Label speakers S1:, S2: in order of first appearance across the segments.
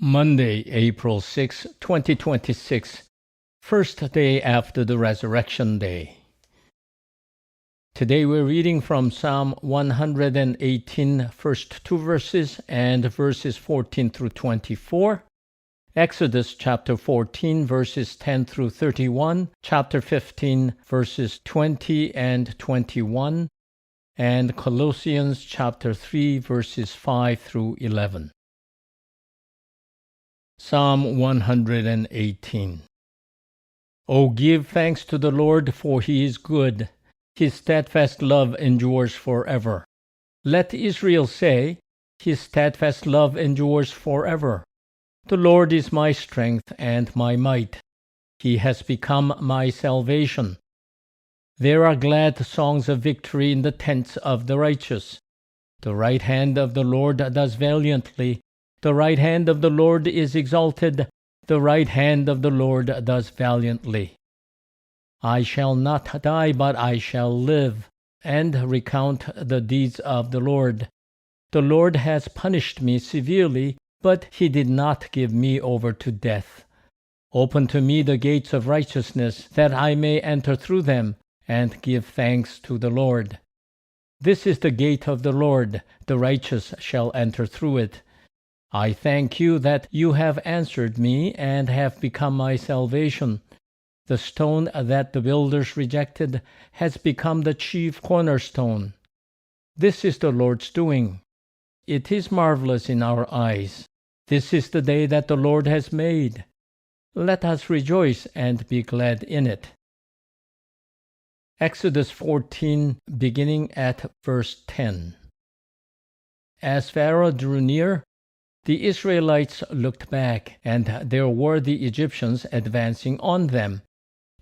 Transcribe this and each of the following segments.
S1: Monday, April 6, 2026, first day after the Resurrection Day. Today we're reading from Psalm 118, first two verses, and verses 14 through 24, Exodus chapter 14, verses 10 through 31, chapter 15, verses 20 and 21, and Colossians chapter 3, verses 5 through 11. Psalm 118. O give thanks to the Lord, for he is good. His steadfast love endures forever. Let Israel say, his steadfast love endures forever. The Lord is my strength and my might. He has become my salvation. There are glad songs of victory in the tents of the righteous. The right hand of the Lord does valiantly. The right hand of the Lord is exalted. The right hand of the Lord does valiantly. I shall not die, but I shall live, and recount the deeds of the Lord. The Lord has punished me severely, but he did not give me over to death. Open to me the gates of righteousness, that I may enter through them, and give thanks to the Lord. This is the gate of the Lord, the righteous shall enter through it. I thank you that you have answered me and have become my salvation. The stone that the builders rejected has become the chief cornerstone. This is the Lord's doing. It is marvelous in our eyes. This is the day that the Lord has made. Let us rejoice and be glad in it. Exodus 14, beginning at verse 10. As Pharaoh drew near, the Israelites looked back, and there were the Egyptians advancing on them.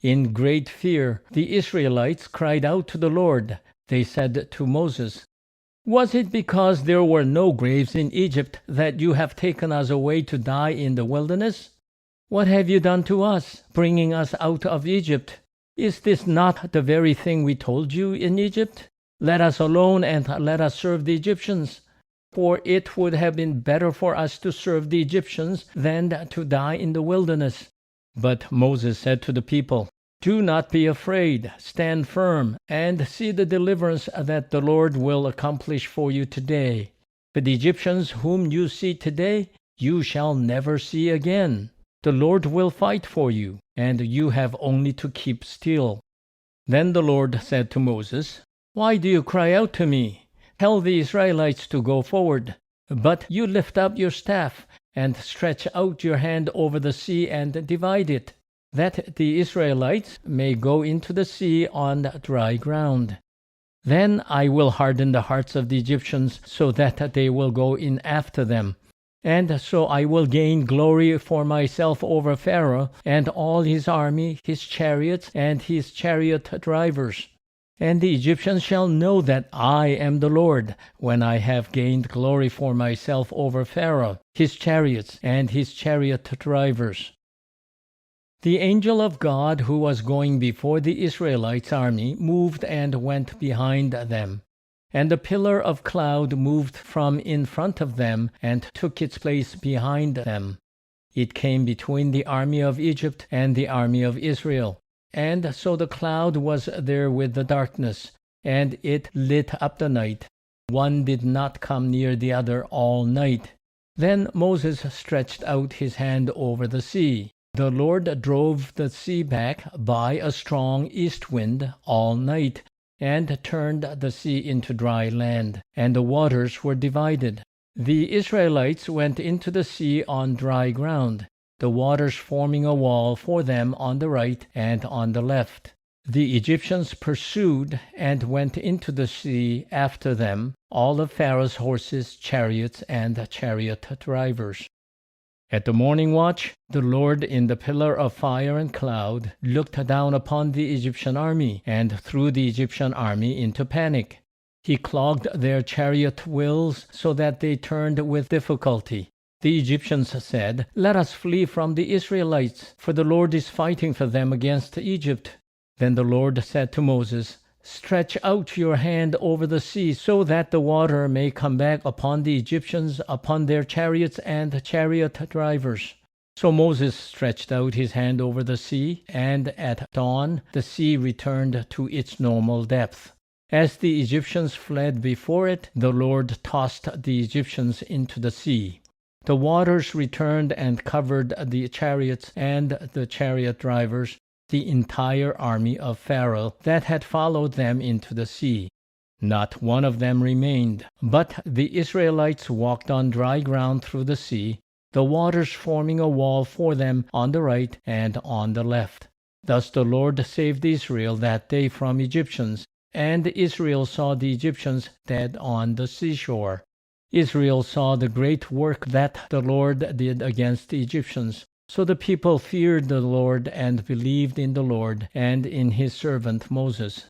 S1: In great fear, the Israelites cried out to the Lord. They said to Moses, "Was it because there were no graves in Egypt that you have taken us away to die in the wilderness? What have you done to us, bringing us out of Egypt? Is this not the very thing we told you in Egypt? Let us alone and let us serve the Egyptians. For it would have been better for us to serve the Egyptians than to die in the wilderness." But Moses said to the people, "Do not be afraid, stand firm, and see the deliverance that the Lord will accomplish for you today. For the Egyptians whom you see today, you shall never see again. The Lord will fight for you, and you have only to keep still." Then the Lord said to Moses, "Why do you cry out to me? Tell the Israelites to go forward. But you lift up your staff and stretch out your hand over the sea and divide it, that the Israelites may go into the sea on dry ground. Then I will harden the hearts of the Egyptians so that they will go in after them. And so I will gain glory for myself over Pharaoh and all his army, his chariots, and his chariot drivers. And the Egyptians shall know that I am the Lord, when I have gained glory for myself over Pharaoh, his chariots, and his chariot drivers." The angel of God who was going before the Israelites' army moved and went behind them. And a pillar of cloud moved from in front of them and took its place behind them. It came between the army of Egypt and the army of Israel. And so the cloud was there with the darkness, and it lit up the night. One did not come near the other all night. Then Moses stretched out his hand over the sea. The Lord drove the sea back by a strong east wind all night, and turned the sea into dry land, and the waters were divided. The Israelites went into the sea on dry ground, the waters forming a wall for them on the right and on the left. The Egyptians pursued and went into the sea after them, all of Pharaoh's horses, chariots, and chariot drivers. At the morning watch, the Lord in the pillar of fire and cloud looked down upon the Egyptian army and threw the Egyptian army into panic. He clogged their chariot wheels so that they turned with difficulty. The Egyptians said, "Let us flee from the Israelites, for the Lord is fighting for them against Egypt." Then the Lord said to Moses, Stretch out your hand over the sea, so that the water may come back upon the Egyptians, upon their chariots and chariot drivers. So Moses stretched out his hand over the sea, and at dawn the sea returned to its normal depth. As the Egyptians fled before it, the Lord tossed the Egyptians into the sea. The waters returned and covered the chariots and the chariot drivers, the entire army of Pharaoh that had followed them into the sea. Not one of them remained, but the Israelites walked on dry ground through the sea, the waters forming a wall for them on the right and on the left. Thus the Lord saved Israel that day from Egyptians, and Israel saw the Egyptians dead on the seashore. Israel saw the great work that the Lord did against the Egyptians. So the people feared the Lord and believed in the Lord and in his servant Moses.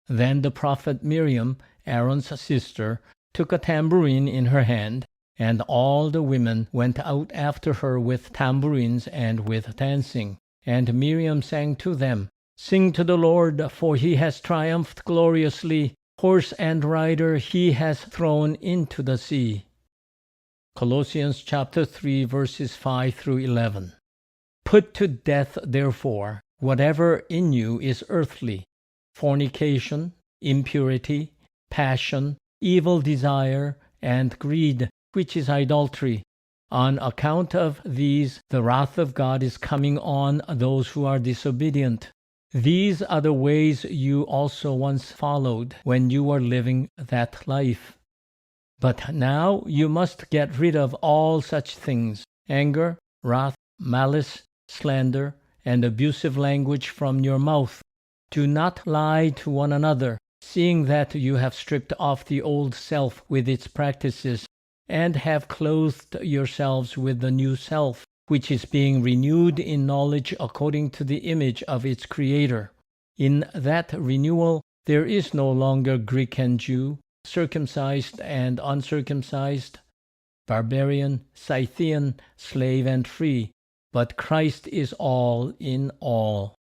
S1: Then the prophet Miriam, Aaron's sister, took a tambourine in her hand, and all the women went out after her with tambourines and with dancing. And Miriam sang to them, "Sing to the Lord, for he has triumphed gloriously. Horse and rider he has thrown into the sea." Colossians chapter 3 verses 5 through 11. Put to death, therefore, whatever in you is earthly: fornication, impurity, passion, evil desire, and greed, which is idolatry. On account of these, the wrath of God is coming on those who are disobedient. These are the ways you also once followed when you were living that life. But now you must get rid of all such things: anger, wrath, malice, slander, and abusive language from your mouth. Do not lie to one another, seeing that you have stripped off the old self with its practices, and have clothed yourselves with the new self, which is being renewed in knowledge according to the image of its Creator. In that renewal there is no longer Greek and Jew, circumcised and uncircumcised, barbarian, Scythian, slave and free, but Christ is all in all.